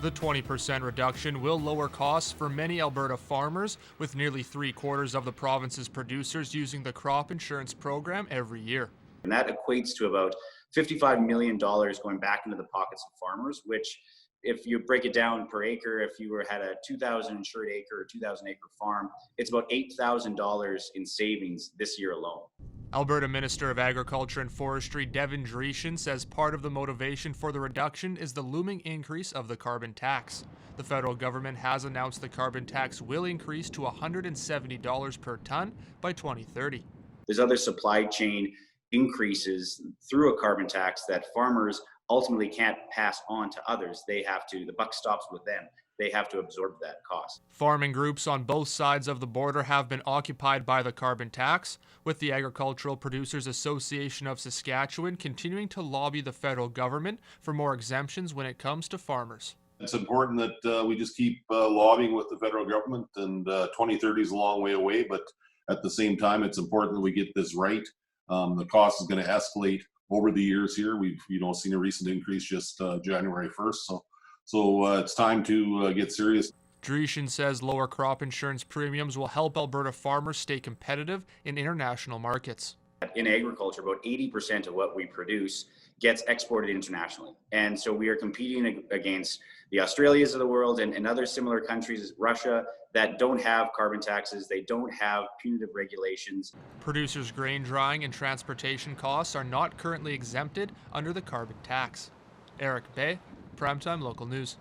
The 20% reduction will lower costs for many Alberta farmers, with nearly 3/4 of the province's producers using the crop insurance program every year. And that equates to about $55 million going back into the pockets of farmers, which, if you break it down per acre, if you had a 2,000 insured acre or 2,000 acre farm, it's about $8,000 in savings this year alone. Alberta Minister of Agriculture and Forestry Devin Dreeshen says part of the motivation for the reduction is the looming increase of the carbon tax. The federal government has announced the carbon tax will increase to $170 per ton by 2030. There's other supply chain increases through a carbon tax that farmers ultimately can't pass on to others. The buck stops with them. They have to absorb that cost. Farming groups on both sides of the border have been occupied by the carbon tax, with the Agricultural Producers Association of Saskatchewan continuing to lobby the federal government for more exemptions when it comes to farmers. It's important that we just keep lobbying with the federal government, and 2030 is a long way away, but at the same time, it's important that we get this right. The cost is going to escalate over the years here. We've seen a recent increase just January 1st, so it's time to get serious. Dreeshen says lower crop insurance premiums will help Alberta farmers stay competitive in international markets. In agriculture, about 80% of what we produce gets exported internationally. And so we are competing against the Australias of the world and other similar countries, Russia, that don't have carbon taxes, they don't have punitive regulations. Producers' grain drying and transportation costs are not currently exempted under the carbon tax. Eric Bay, Primetime Local News.